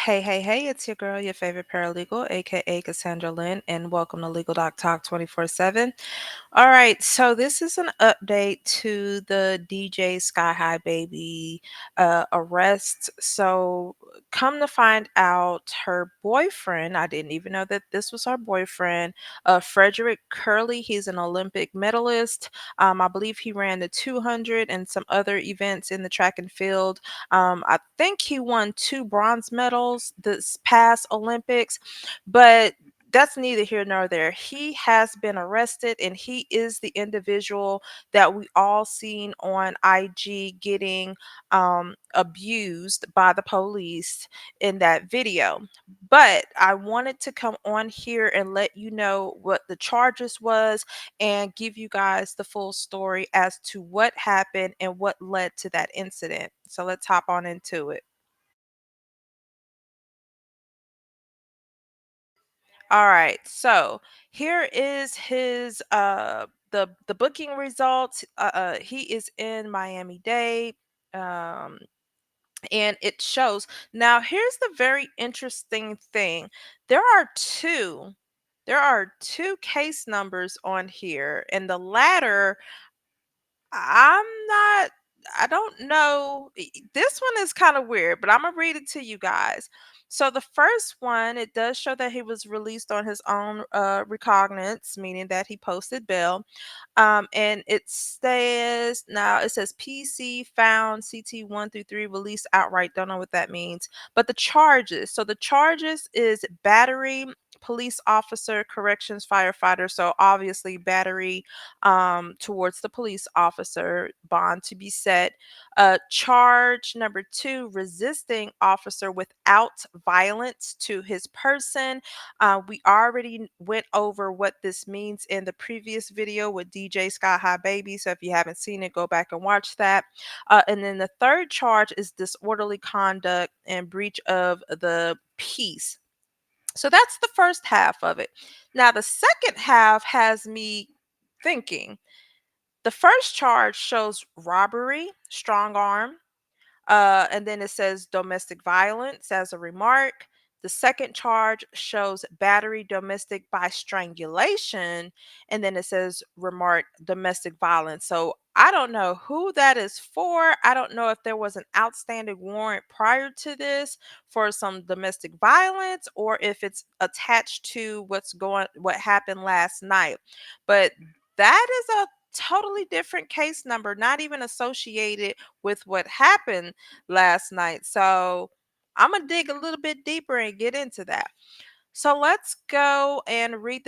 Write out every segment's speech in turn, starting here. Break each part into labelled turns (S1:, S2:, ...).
S1: Hey, it's your girl, your favorite paralegal, aka Cassandra Lynn, and welcome to Legal Doc Talk 24/7. All right, so this is an update to the DJ Sky High Baby arrest. So, come to find out, her boyfriend, I didn't even know that this was her boyfriend, Frederick Curley. He's an Olympic medalist. I believe he ran the 200 and some other events in the track and field. I think he won two bronze medals this past Olympics, but that's neither here nor there. He has been arrested, and he is the individual that we all seen on IG getting abused by the police in that video. But I wanted to come on here and let you know what the charges was and give you guys the full story as to what happened and what led to that incident. So let's hop on into it. All right. So here is his the booking results. He is in Miami-Dade. Um and it shows. Now here's the very interesting thing. There are two there are two case numbers on here, and the latter I'm not I don't know. This one is kind of weird, but I'm gonna read it to you guys. So the first one, it does show that he was released on his own recognizance, meaning that he posted bail. And it says PC found CT 1 through 3 released outright. Don't know what that means. But the charges. So the charges is battery, police officer, corrections firefighter. So obviously battery towards the police officer, bond to be set. Charge number two, resisting officer without violence to his person. We already went over what this means in the previous video with DJ Sky High Baby. So if you haven't seen it, go back and watch that. And then the third charge is disorderly conduct and breach of the peace. So that's the first half of it. Now, the second half has me thinking. The first charge shows robbery, strong arm, and then it says domestic violence as a remark. The second charge shows battery domestic by strangulation, and then it says remark domestic violence. So I don't know who that is for. I don't know if there was an outstanding warrant prior to this for some domestic violence, or if it's attached to what happened last night. But that is a totally different case number, not even associated with what happened last night. So I'm going to dig a little bit deeper and get into that. So let's go and read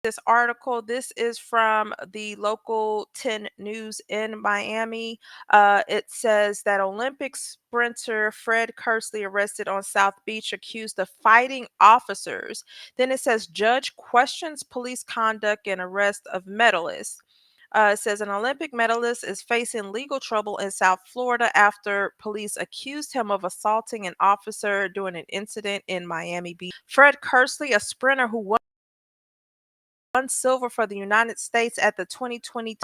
S1: this article. This is from the local 10 news in Miami. It says that Olympic sprinter Fred Kersley arrested on South Beach accused of fighting officers. Then it says judge questions police conduct and arrest of medalists. It says an Olympic medalist is facing legal trouble in South Florida after police accused him of assaulting an officer during an incident in Miami Beach. Fred Kersley, a sprinter who won silver for the United States at the 2020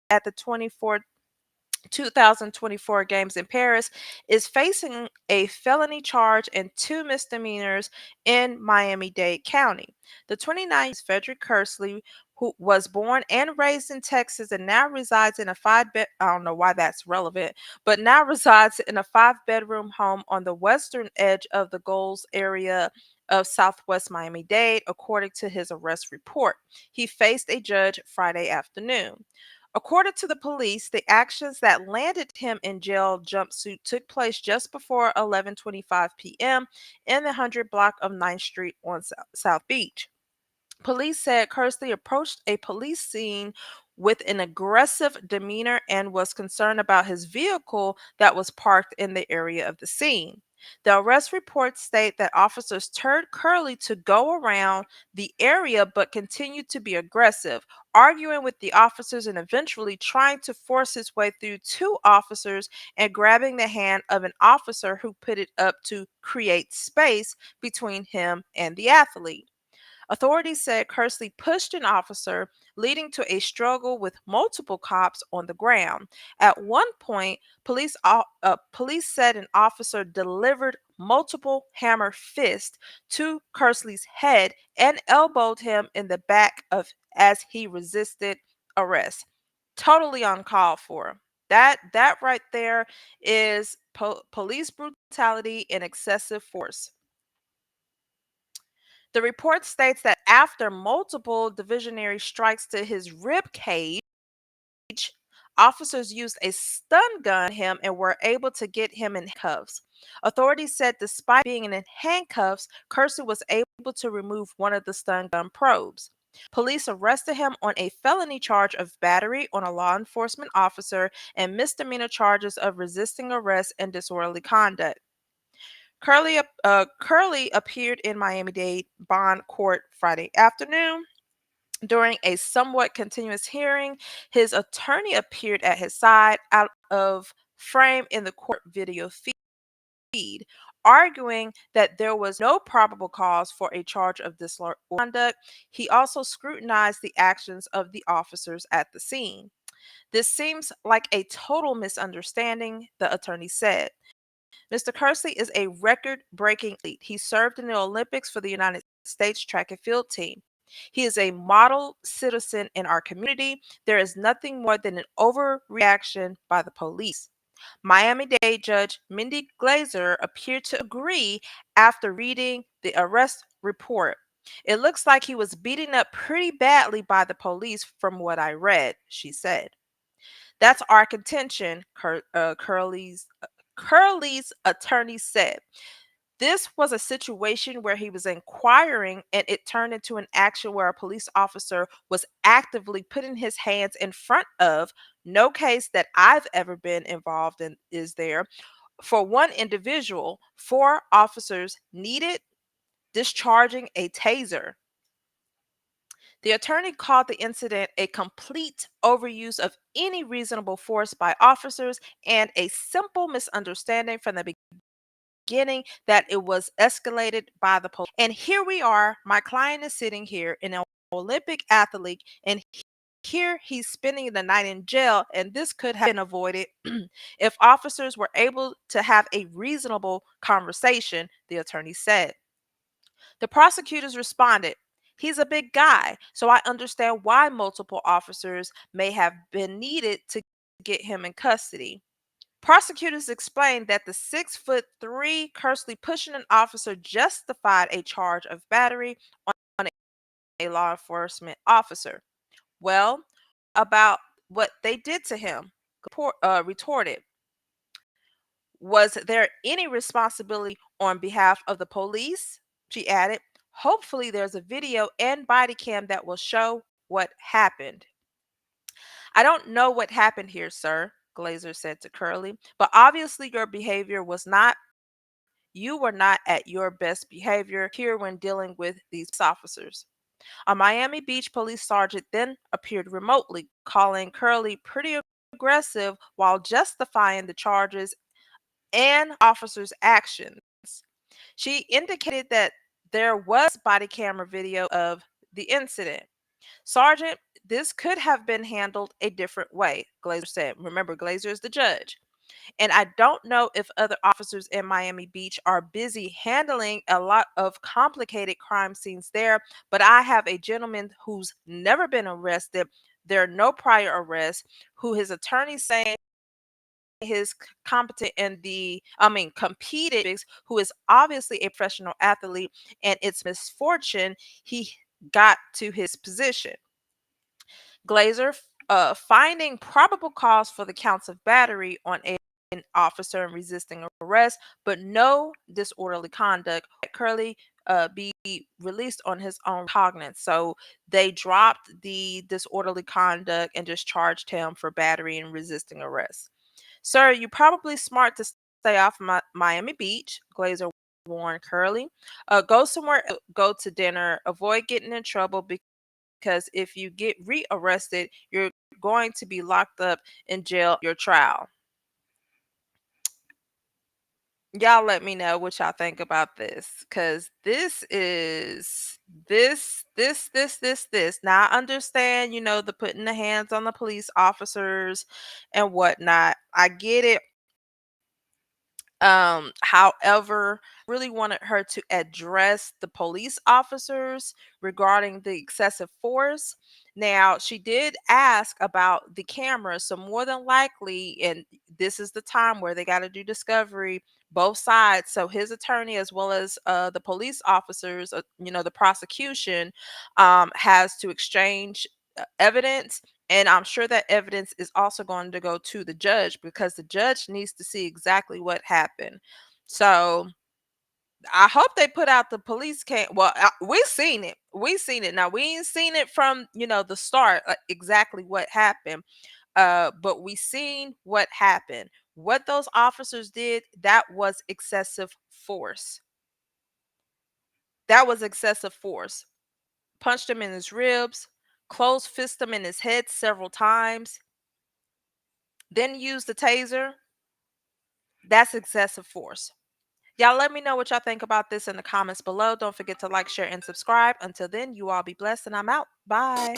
S1: at the 2024 games in Paris, is facing a felony charge and two misdemeanors in Miami-Dade County. The 29 Frederick Kersley, who was born and raised in Texas and now resides in a I don't know why that's relevant, but now resides in a 5-bedroom home on the western edge of the Goals area of Southwest Miami-Dade, according to his arrest report. He faced a judge Friday afternoon. According to the police, the actions that landed him in jail jumpsuit took place just before 11:25 p.m. in the 100 block of 9th Street on South Beach. Police said Kersley approached a police scene with an aggressive demeanor and was concerned about his vehicle that was parked in the area of the scene. The arrest reports state that officers told Curley to go around the area but continued to be aggressive, arguing with the officers and eventually trying to force his way through two officers and grabbing the hand of an officer who put it up to create space between him and the athlete. Authorities said Kersley pushed an officer, leading to a struggle with multiple cops on the ground. At one point, police said an officer delivered multiple hammer fists to Kersley's head and elbowed him in the back of as he resisted arrest. Totally uncalled for. That right there is police brutality and excessive force. The report states that after multiple divisionary strikes to his rib cage, officers used a stun gun on him and were able to get him in cuffs. Authorities said despite being in handcuffs, Kersley was able to remove one of the stun gun probes. Police arrested him on a felony charge of battery on a law enforcement officer and misdemeanor charges of resisting arrest and disorderly conduct. Curley appeared in Miami-Dade bond court Friday afternoon. During a somewhat continuous hearing, his attorney appeared at his side out of frame in the court video feed, arguing that there was no probable cause for a charge of disorderly conduct. He also scrutinized the actions of the officers at the scene. This seems like a total misunderstanding, the attorney said. Mr. Kersley is a record breaking athlete. He served in the Olympics for the United States track and field team. He is a model citizen in our community. There is nothing more than an overreaction by the police. Miami-Dade Judge Mindy Glazer appeared to agree after reading the arrest report. It looks like he was beaten up pretty badly by the police from what I read, she said. That's our contention, Curley's attorney said. This was a situation where he was inquiring and it turned into an action where a police officer was actively putting his hands in front of. No case that I've ever been involved in is there. For one individual, four officers needed discharging a taser. The attorney called the incident a complete overuse of any reasonable force by officers and a simple misunderstanding from the beginning that it was escalated by the police. And here we are, my client is sitting here, an Olympic athlete, and here he's spending the night in jail, and this could have been avoided if officers were able to have a reasonable conversation, the attorney said. The prosecutors responded, "He's a big guy, so I understand why multiple officers may have been needed to get him in custody." Prosecutors explained that the 6'3" Kersley pushing an officer justified a charge of battery on a law enforcement officer. Well, about what they did to him, retorted, "Was there any responsibility on behalf of the police?" She added, "Hopefully, there's a video and body cam that will show what happened." "I don't know what happened here, sir," Glazer said to Curley, "but obviously your behavior was not, you were not at your best behavior here when dealing with these officers." A Miami Beach police sergeant then appeared remotely, calling Curley pretty aggressive while justifying the charges and officers' actions. She indicated that there was body camera video of the incident. "Sergeant, this could have been handled a different way," Glazer said. Remember, Glazer is the judge. "And I don't know if other officers in Miami Beach are busy handling a lot of complicated crime scenes there, but I have a gentleman who's never been arrested. There are no prior arrests, who his attorney saying his competent in competed, who is obviously a professional athlete, and it's misfortune he got to his position." Glazer finding probable cause for the counts of battery on an officer and resisting arrest, but no disorderly conduct. Curley be released on his own recognizance. So they dropped the disorderly conduct and just charged him for battery and resisting arrest. "Sir, you're probably smart to stay off Miami Beach," Glazer warned Curley. Go somewhere, go to dinner, avoid getting in trouble because if you get rearrested, you're going to be locked up in jail your trial." Y'all let me know what y'all think about this, cuz this. Now I understand, the putting the hands on the police officers and whatnot. I get it. However, really wanted her to address the police officers regarding the excessive force. Now, she did ask about the camera, so more than likely, and this is the time where they got to do discovery, both sides. So his attorney, as well as the police officers, the prosecution, has to exchange evidence, and I'm sure that evidence is also going to go to the judge because the judge needs to see exactly what happened. So I hope they put out the police cam. Well, we seen it. We seen it. Now we ain't seen it from the start, exactly what happened. But we seen what happened. What those officers did, that was excessive force. That was excessive force. Punched him in his ribs, closed fist him in his head several times, then used the taser. That's excessive force. Y'all let me know what y'all think about this in the comments below. Don't forget to like, share, and subscribe. Until then, you all be blessed, and I'm out. Bye.